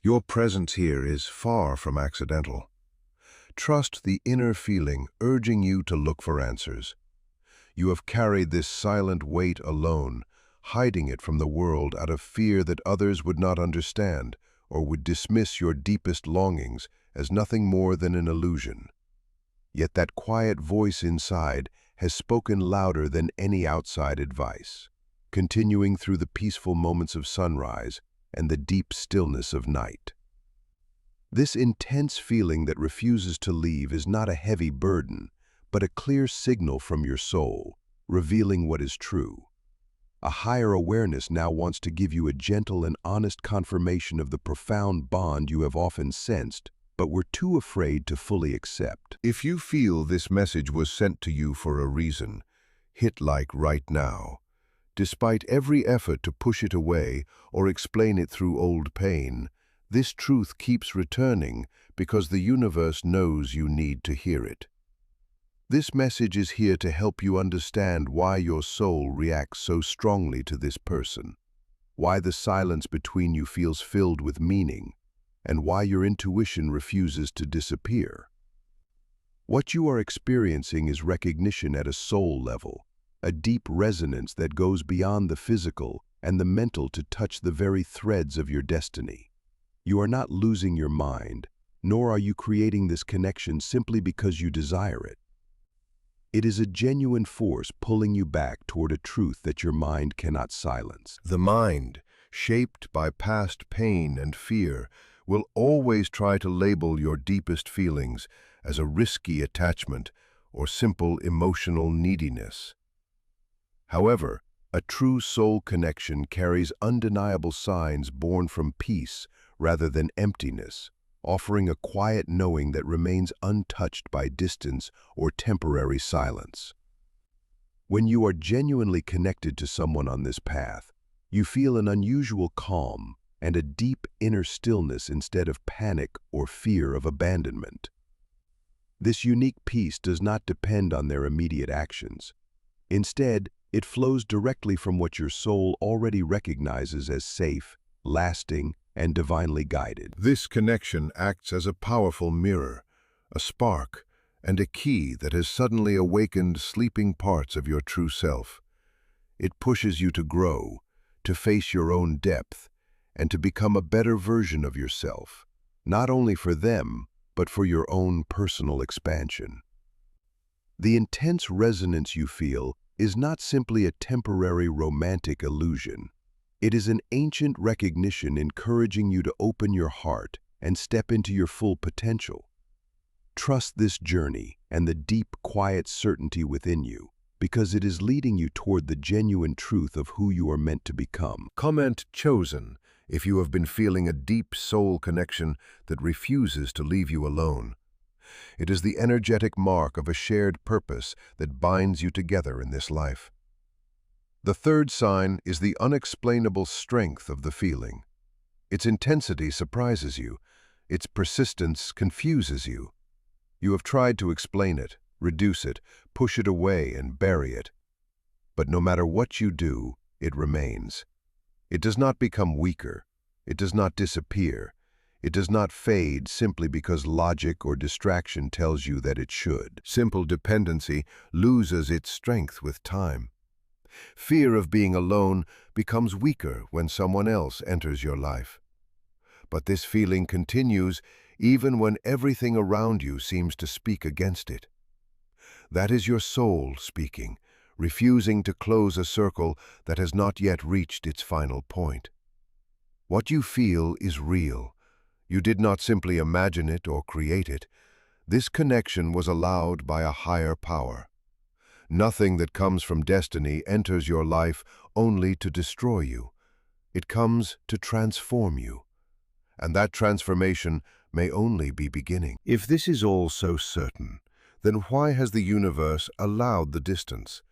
Your presence here is far from accidental. Trust the inner feeling urging you to look for answers. You have carried this silent weight alone, hiding it from the world out of fear that others would not understand or would dismiss your deepest longings as nothing more than an illusion. Yet that quiet voice inside has spoken louder than any outside advice, continuing through the peaceful moments of sunrise and the deep stillness of night. This intense feeling that refuses to leave is not a heavy burden, but a clear signal from your soul, revealing what is true. A higher awareness now wants to give you a gentle and honest confirmation of the profound bond you have often sensed, but were too afraid to fully accept. If you feel this message was sent to you for a reason, hit like right now. Despite every effort to push it away or explain it through old pain, this truth keeps returning because the universe knows you need to hear it. This message is here to help you understand why your soul reacts so strongly to this person, why the silence between you feels filled with meaning, and why your intuition refuses to disappear. What you are experiencing is recognition at a soul level, a deep resonance that goes beyond the physical and the mental to touch the very threads of your destiny. You are not losing your mind, nor are you creating this connection simply because you desire it. It is a genuine force pulling you back toward a truth that your mind cannot silence. The mind, shaped by past pain and fear, will always try to label your deepest feelings as a risky attachment or simple emotional neediness. However, a true soul connection carries undeniable signs born from peace rather than emptiness, offering a quiet knowing that remains untouched by distance or temporary silence. When you are genuinely connected to someone on this path, you feel an unusual calm and a deep inner stillness instead of panic or fear of abandonment. This unique peace does not depend on their immediate actions. Instead, it flows directly from what your soul already recognizes as safe, lasting, and divinely guided. This connection acts as a powerful mirror, a spark, and a key that has suddenly awakened sleeping parts of your true self. It pushes you to grow, to face your own depth, and to become a better version of yourself, not only for them, but for your own personal expansion. The intense resonance you feel is not simply a temporary romantic illusion. It is an ancient recognition encouraging you to open your heart and step into your full potential. Trust this journey and the deep, quiet certainty within you, because it is leading you toward the genuine truth of who you are meant to become. Comment chosen if you have been feeling a deep soul connection that refuses to leave you alone. It is the energetic mark of a shared purpose that binds you together in this life. The third sign is the unexplainable strength of the feeling. Its intensity surprises you. Its persistence confuses you. You have tried to explain it, reduce it, push it away, and bury it. But no matter what you do, it remains. It does not become weaker. It does not disappear. It does not fade simply because logic or distraction tells you that it should. Simple dependency loses its strength with time. Fear of being alone becomes weaker when someone else enters your life. But this feeling continues even when everything around you seems to speak against it. That is your soul speaking, refusing to close a circle that has not yet reached its final point. What you feel is real. You did not simply imagine it or create it. This connection was allowed by a higher power. Nothing that comes from destiny enters your life only to destroy you. It comes to transform you. And that transformation may only be beginning. If this is all so certain, then why has the universe allowed the distance?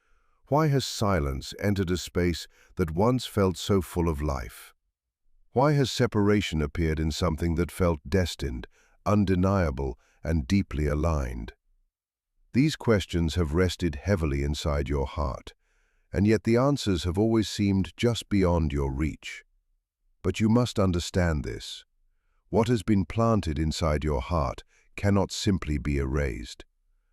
Why has silence entered a space that once felt so full of life? Why has separation appeared in something that felt destined, undeniable, and deeply aligned? These questions have rested heavily inside your heart, and yet the answers have always seemed just beyond your reach. But you must understand this. What has been planted inside your heart cannot simply be erased.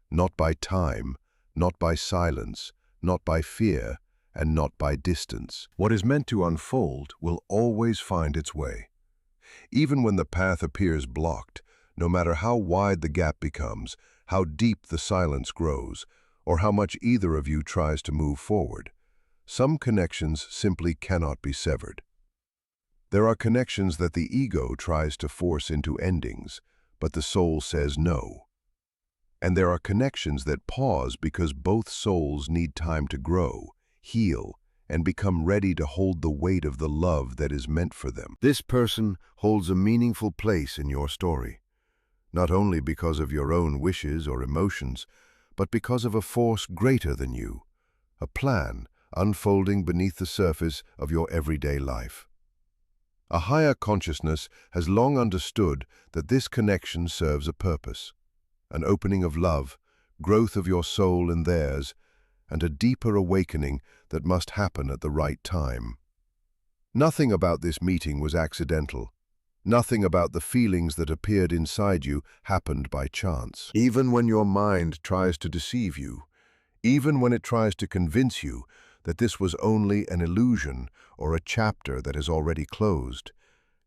Not by time, not by silence, not by fear, and not by distance. What is meant to unfold will always find its way. Even when the path appears blocked, no matter how wide the gap becomes, how deep the silence grows, or how much either of you tries to move forward, some connections simply cannot be severed. There are connections that the ego tries to force into endings, but the soul says no. And there are connections that pause because both souls need time to grow, heal, and become ready to hold the weight of the love that is meant for them. This person holds a meaningful place in your story, not only because of your own wishes or emotions, but because of a force greater than you, a plan unfolding beneath the surface of your everyday life. A higher consciousness has long understood that this connection serves a purpose, an opening of love, growth of your soul and theirs, and a deeper awakening that must happen at the right time. Nothing about this meeting was accidental. Nothing about the feelings that appeared inside you happened by chance. Even when your mind tries to deceive you, even when it tries to convince you that this was only an illusion or a chapter that is already closed,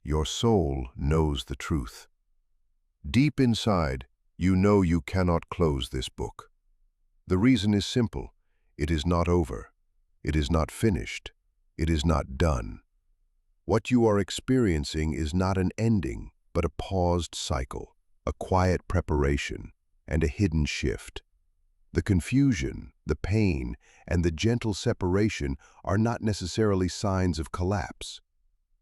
your soul knows the truth. Deep inside, you know you cannot close this book. The reason is simple. It is not over. It is not finished. It is not done. What you are experiencing is not an ending, but a paused cycle, a quiet preparation, and a hidden shift. The confusion, the pain, and the gentle separation are not necessarily signs of collapse.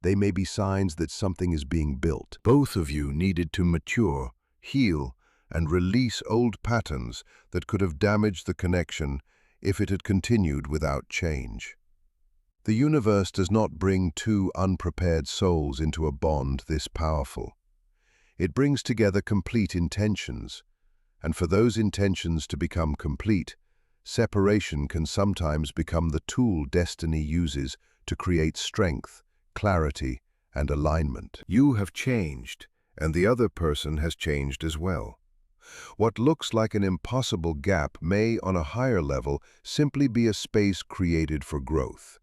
They may be signs that something is being built. Both of you needed to mature, heal, and release old patterns that could have damaged the connection if it had continued without change. The universe does not bring two unprepared souls into a bond this powerful. It brings together complete intentions, and for those intentions to become complete, separation can sometimes become the tool destiny uses to create strength, clarity, and alignment. You have changed, and the other person has changed as well. What looks like an impossible gap may, on a higher level, simply be a space created for growth.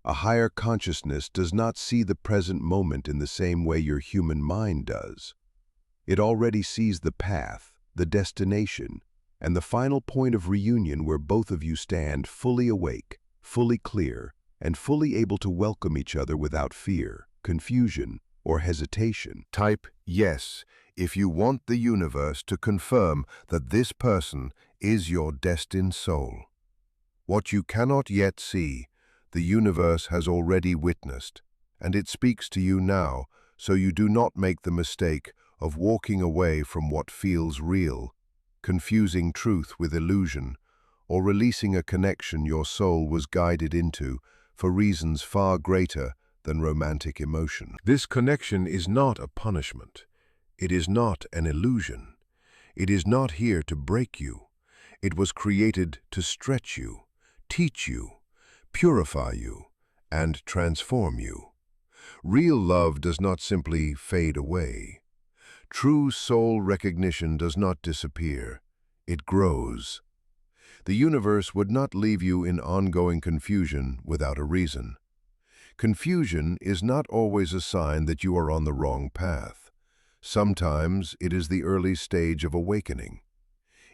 A higher consciousness does not see the present moment in the same way your human mind does. It already sees the path, the destination, and the final point of reunion where both of you stand fully awake, fully clear, and fully able to welcome each other without fear, confusion, or hesitation. Type yes if you want the universe to confirm that this person is your destined soul. What you cannot yet see, the universe has already witnessed, and it speaks to you now, so you do not make the mistake of walking away from what feels real, confusing truth with illusion, or releasing a connection your soul was guided into for reasons far greater than romantic emotion. This connection is not a punishment. It is not an illusion. It is not here to break you. It was created to stretch you, teach you, purify you, and transform you. Real love does not simply fade away. True soul recognition does not disappear. It grows. The universe would not leave you in ongoing confusion without a reason. Confusion is not always a sign that you are on the wrong path. Sometimes it is the early stage of awakening.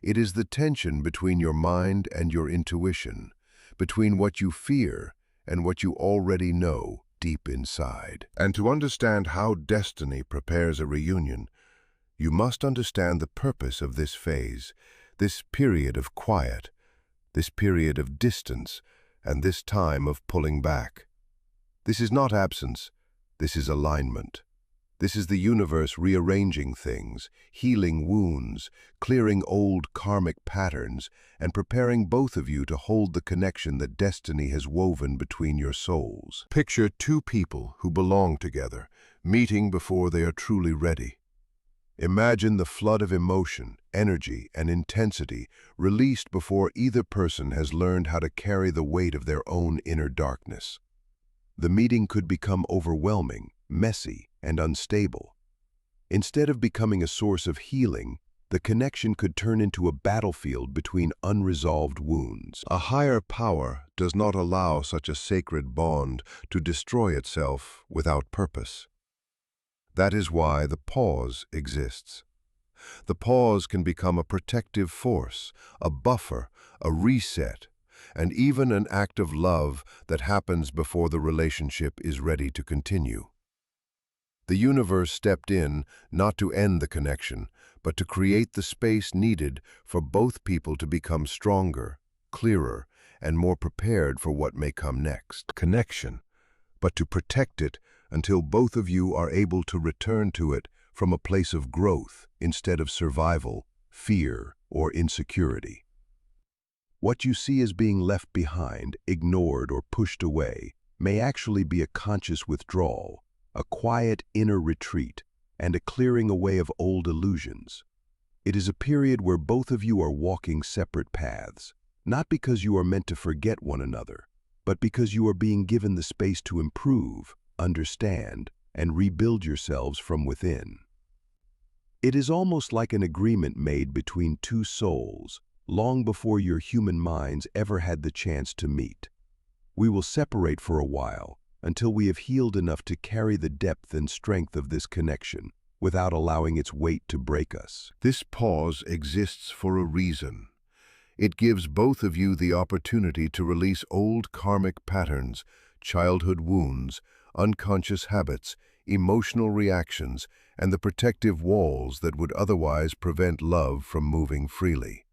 It is the tension between your mind and your intuition, between what you fear and what you already know deep inside. And to understand how destiny prepares a reunion, you must understand the purpose of this phase, this period of quiet, this period of distance, and this time of pulling back. This is not absence, this is alignment. This is the universe rearranging things, healing wounds, clearing old karmic patterns, and preparing both of you to hold the connection that destiny has woven between your souls. Picture two people who belong together, meeting before they are truly ready. Imagine the flood of emotion, energy, and intensity released before either person has learned how to carry the weight of their own inner darkness. The meeting could become overwhelming, messy, and unstable. Instead of becoming a source of healing, the connection could turn into a battlefield between unresolved wounds. A higher power does not allow such a sacred bond to destroy itself without purpose. That is why the pause exists. The pause can become a protective force, a buffer, a reset, and even an act of love that happens before the relationship is ready to continue. The universe stepped in not to end the connection, but to create the space needed for both people to become stronger, clearer, and more prepared for what may come next. Connection, but to protect it until both of you are able to return to it from a place of growth instead of survival, fear, or insecurity. What you see as being left behind, ignored, or pushed away may actually be a conscious withdrawal, a quiet inner retreat, and a clearing away of old illusions. It is a period where both of you are walking separate paths, not because you are meant to forget one another, but because you are being given the space to improve, understand, and rebuild yourselves from within. It is almost like an agreement made between two souls, long before your human minds ever had the chance to meet. We will separate for a while, until we have healed enough to carry the depth and strength of this connection without allowing its weight to break us. This pause exists for a reason. It gives both of you the opportunity to release old karmic patterns, childhood wounds, unconscious habits, emotional reactions, and the protective walls that would otherwise prevent love from moving freely.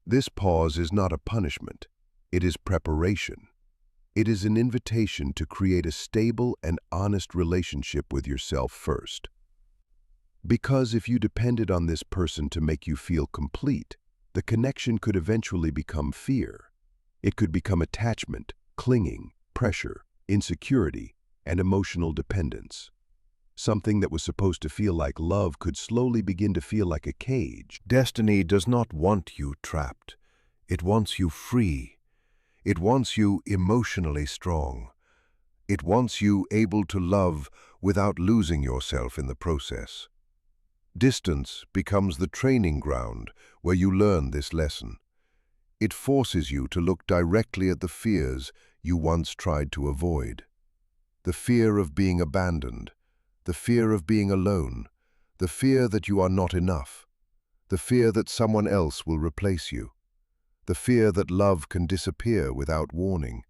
This pause is not a punishment. It is preparation. It is an invitation to create a stable and honest relationship with yourself first. Because if you depended on this person to make you feel complete, the connection could eventually become fear. It could become attachment, clinging, pressure, insecurity, and emotional dependence. Something that was supposed to feel like love could slowly begin to feel like a cage. Destiny does not want you trapped. It wants you free. It wants you emotionally strong. It wants you able to love without losing yourself in the process. Distance becomes the training ground where you learn this lesson. It forces you to look directly at the fears you once tried to avoid. The fear of being abandoned, the fear of being alone, the fear that you are not enough, the fear that someone else will replace you, the fear that love can disappear without warning.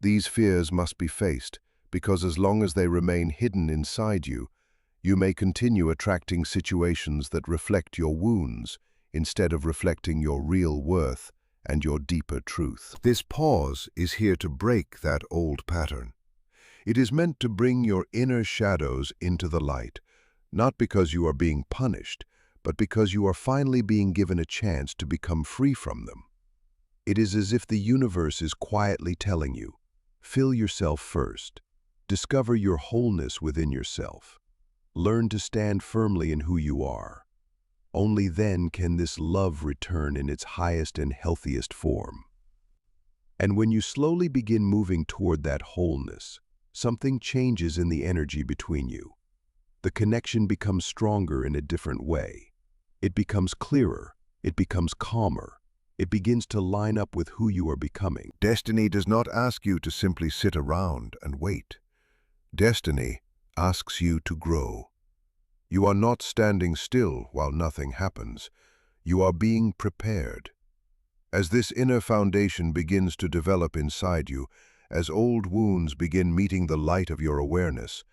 These fears must be faced because as long as they remain hidden inside you, you may continue attracting situations that reflect your wounds instead of reflecting your real worth and your deeper truth. This pause is here to break that old pattern. It is meant to bring your inner shadows into the light, not because you are being punished, but because you are finally being given a chance to become free from them. It is as if the universe is quietly telling you, fill yourself first, discover your wholeness within yourself, learn to stand firmly in who you are. Only then can this love return in its highest and healthiest form. And when you slowly begin moving toward that wholeness, something changes in the energy between you. The connection becomes stronger in a different way. It becomes clearer. It becomes calmer. It begins to line up with who you are becoming. Destiny does not ask you to simply sit around and wait. Destiny asks you to grow. You are not standing still while nothing happens. You are being prepared. As this inner foundation begins to develop inside you, as old wounds begin meeting the light of your awareness,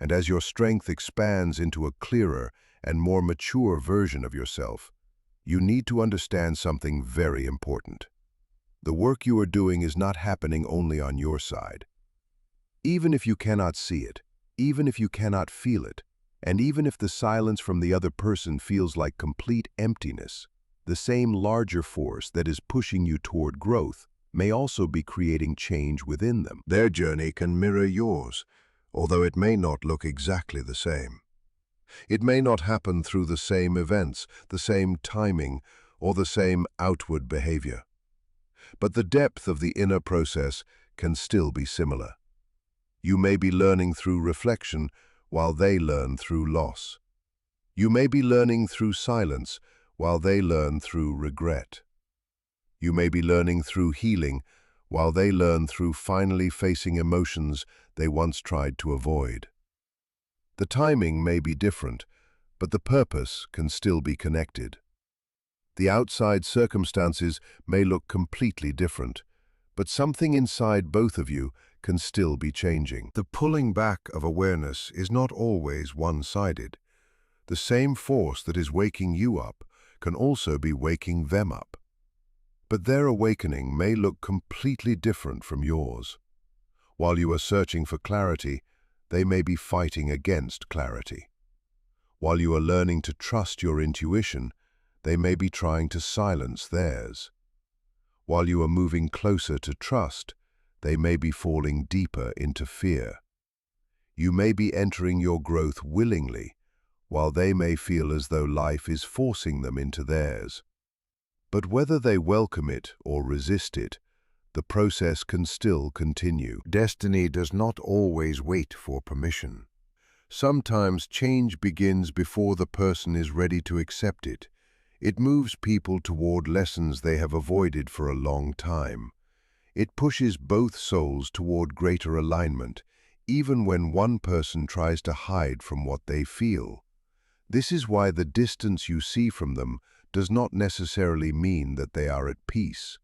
and as your strength expands into a clearer and more mature version of yourself, you need to understand something very important. The work you are doing is not happening only on your side. Even if you cannot see it, even if you cannot feel it, and even if the silence from the other person feels like complete emptiness, the same larger force that is pushing you toward growth may also be creating change within them. Their journey can mirror yours, although it may not look exactly the same. It may not happen through the same events, the same timing, or the same outward behavior. But the depth of the inner process can still be similar. You may be learning through reflection, while they learn through loss. You may be learning through silence, while they learn through regret. You may be learning through healing, while they learn through finally facing emotions they once tried to avoid. The timing may be different, but the purpose can still be connected. The outside circumstances may look completely different, but something inside both of you can still be changing. The pulling back of awareness is not always one-sided. The same force that is waking you up can also be waking them up. But their awakening may look completely different from yours. While you are searching for clarity, they may be fighting against clarity. While you are learning to trust your intuition, they may be trying to silence theirs. While you are moving closer to trust, they may be falling deeper into fear. You may be entering your growth willingly, while they may feel as though life is forcing them into theirs. But whether they welcome it or resist it, the process can still continue. Destiny does not always wait for permission. Sometimes change begins before the person is ready to accept it. It moves people toward lessons they have avoided for a long time. It pushes both souls toward greater alignment, even when one person tries to hide from what they feel. This is why the distance you see from them does not necessarily mean that they are at peace.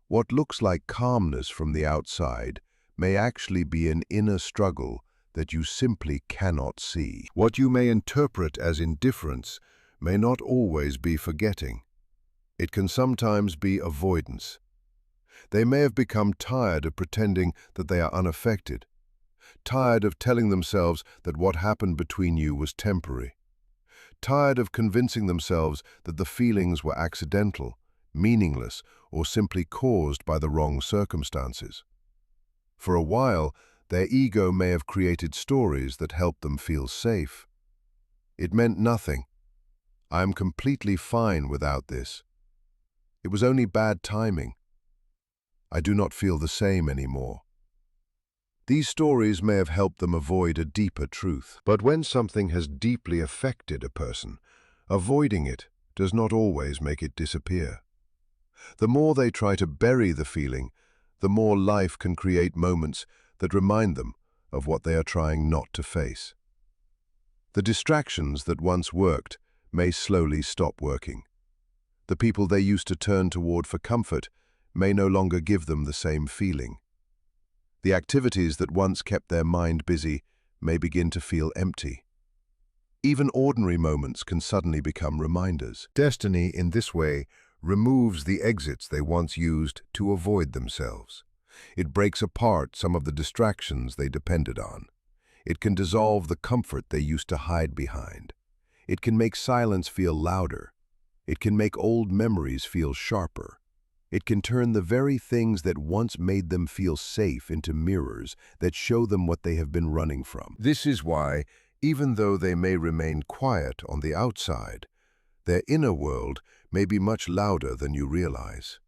What looks like calmness from the outside may actually be an inner struggle that you simply cannot see. What you may interpret as indifference may not always be forgetting. It can sometimes be avoidance. They may have become tired of pretending that they are unaffected, tired of telling themselves that what happened between you was temporary, tired of convincing themselves that the feelings were accidental, meaningless, or simply caused by the wrong circumstances. For a while, their ego may have created stories that helped them feel safe. It meant nothing. I am completely fine without this. It was only bad timing. I do not feel the same anymore. These stories may have helped them avoid a deeper truth. But when something has deeply affected a person, avoiding it does not always make it disappear. The more they try to bury the feeling, the more life can create moments that remind them of what they are trying not to face. The distractions that once worked may slowly stop working. The people they used to turn toward for comfort may no longer give them the same feeling. The activities that once kept their mind busy may begin to feel empty. Even ordinary moments can suddenly become reminders. Destiny, in this way, removes the exits they once used to avoid themselves. It breaks apart some of the distractions they depended on. It can dissolve the comfort they used to hide behind. It can make silence feel louder. It can make old memories feel sharper. It can turn the very things that once made them feel safe into mirrors that show them what they have been running from. This is why, even though they may remain quiet on the outside, their inner world may be much louder than you realize.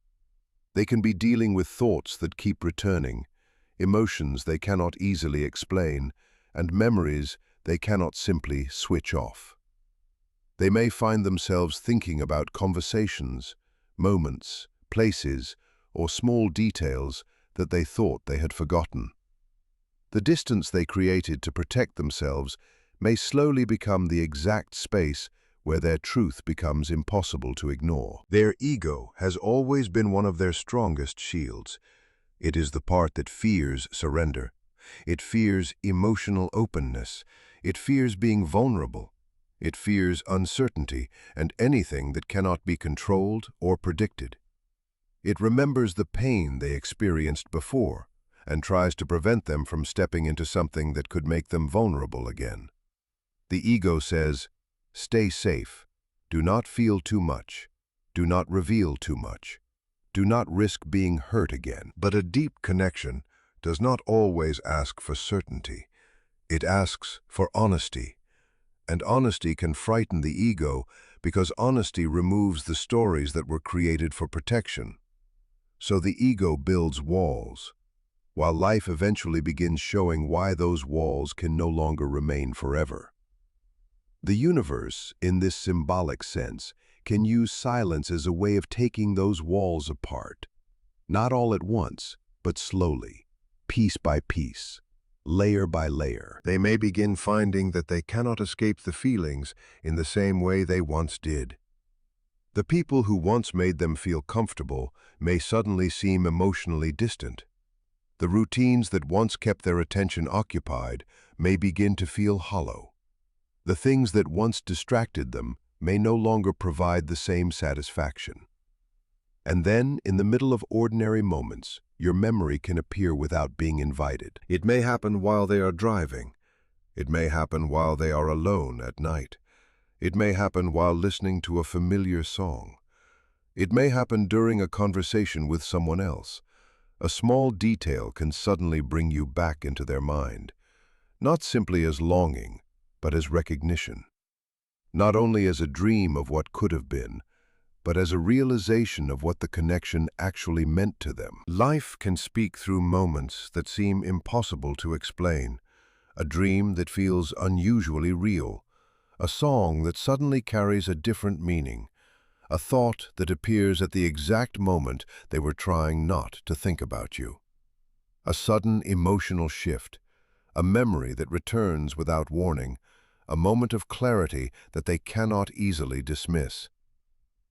They can be dealing with thoughts that keep returning, emotions they cannot easily explain, and memories they cannot simply switch off. They may find themselves thinking about conversations, moments, places, or small details that they thought they had forgotten. The distance they created to protect themselves may slowly become the exact space where their truth becomes impossible to ignore. Their ego has always been one of their strongest shields. It is the part that fears surrender. It fears emotional openness. It fears being vulnerable. It fears uncertainty and anything that cannot be controlled or predicted. It remembers the pain they experienced before and tries to prevent them from stepping into something that could make them vulnerable again. The ego says, "Stay safe. Do not feel too much. Do not reveal too much. Do not risk being hurt again." But a deep connection does not always ask for certainty. It asks for honesty. And honesty can frighten the ego because honesty removes the stories that were created for protection. So the ego builds walls. while life eventually begins showing why those walls can no longer remain forever. The universe, in this symbolic sense, can use silence as a way of taking those walls apart, not all at once, but slowly, piece by piece, layer by layer. They may begin finding that they cannot escape the feelings in the same way they once did. The people who once made them feel comfortable may suddenly seem emotionally distant. The routines that once kept their attention occupied may begin to feel hollow. The things that once distracted them may no longer provide the same satisfaction. And then, in the middle of ordinary moments, your memory can appear without being invited. It may happen while they are driving. It may happen while they are alone at night. It may happen while listening to a familiar song. It may happen during a conversation with someone else. A small detail can suddenly bring you back into their mind, not simply as longing, but as recognition. Not only as a dream of what could have been, but as a realization of what the connection actually meant to them. Life can speak through moments that seem impossible to explain, a dream that feels unusually real, a song that suddenly carries a different meaning, a thought that appears at the exact moment they were trying not to think about you. A sudden emotional shift, a memory that returns without warning, a moment of clarity that they cannot easily dismiss.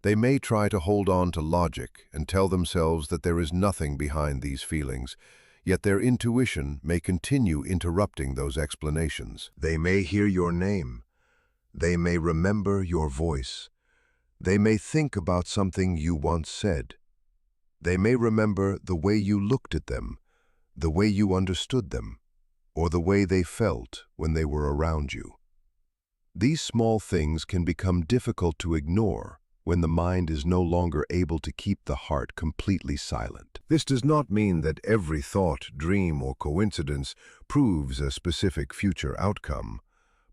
They may try to hold on to logic and tell themselves that there is nothing behind these feelings, yet their intuition may continue interrupting those explanations. They may hear your name. They may remember your voice. They may think about something you once said. They may remember the way you looked at them, the way you understood them, or the way they felt when they were around you. These small things can become difficult to ignore when the mind is no longer able to keep the heart completely silent. This does not mean that every thought, dream, or coincidence proves a specific future outcome,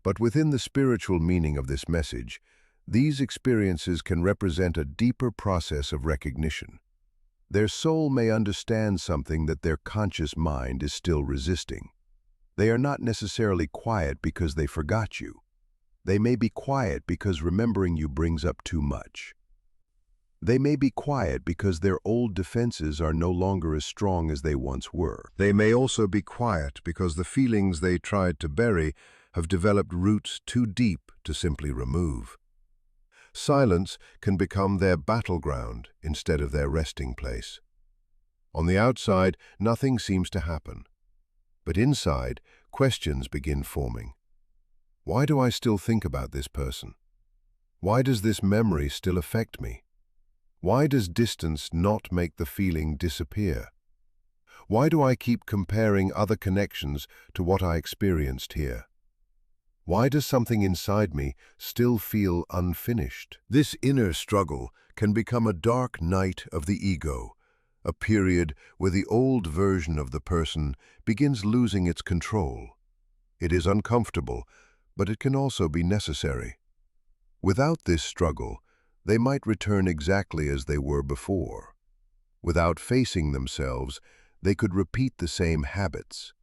but within the spiritual meaning of this message, these experiences can represent a deeper process of recognition. Their soul may understand something that their conscious mind is still resisting. They are not necessarily quiet because they forgot you. They may be quiet because remembering you brings up too much. They may be quiet because their old defenses are no longer as strong as they once were. They may also be quiet because the feelings they tried to bury have developed roots too deep to simply remove. Silence can become their battleground instead of their resting place. On the outside, nothing seems to happen. But inside, questions begin forming. Why do I still think about this person? Why does this memory still affect me? Why does distance not make the feeling disappear? Why do I keep comparing other connections to what I experienced here? Why does something inside me still feel unfinished? This inner struggle can become a dark night of the ego, a period where the old version of the person begins losing its control. It is uncomfortable, but it can also be necessary. Without this struggle, they might return exactly as they were before. Without facing themselves, they could repeat the same habits.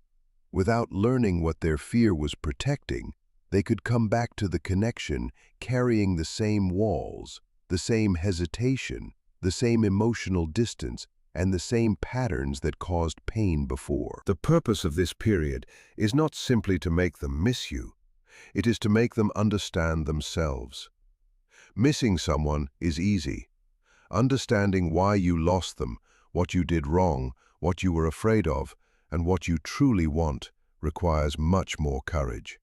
Without learning what their fear was protecting, they could come back to the connection carrying the same walls, the same hesitation, the same emotional distance, and the same patterns that caused pain before. The purpose of this period is not simply to make them miss you. It is to make them understand themselves. Missing someone is easy. Understanding why you lost them, what you did wrong, what you were afraid of, and what you truly want requires much more courage.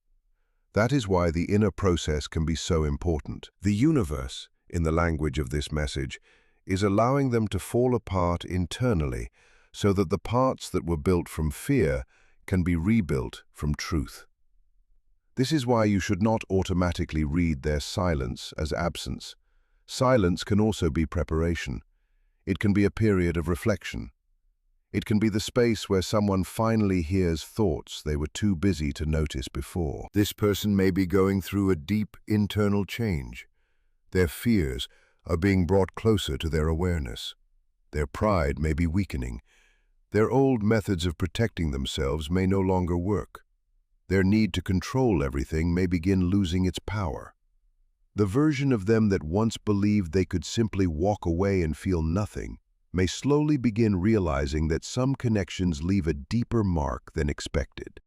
That is why the inner process can be so important. The universe, in the language of this message, is allowing them to fall apart internally so that the parts that were built from fear can be rebuilt from truth. This is why you should not automatically read their silence as absence. Silence can also be preparation. It can be a period of reflection. It can be the space where someone finally hears thoughts they were too busy to notice before. This person may be going through a deep internal change. Their fears are being brought closer to their awareness. Their pride may be weakening. Their old methods of protecting themselves may no longer work. Their need to control everything may begin losing its power. The version of them that once believed they could simply walk away and feel nothing may slowly begin realizing that some connections leave a deeper mark than expected.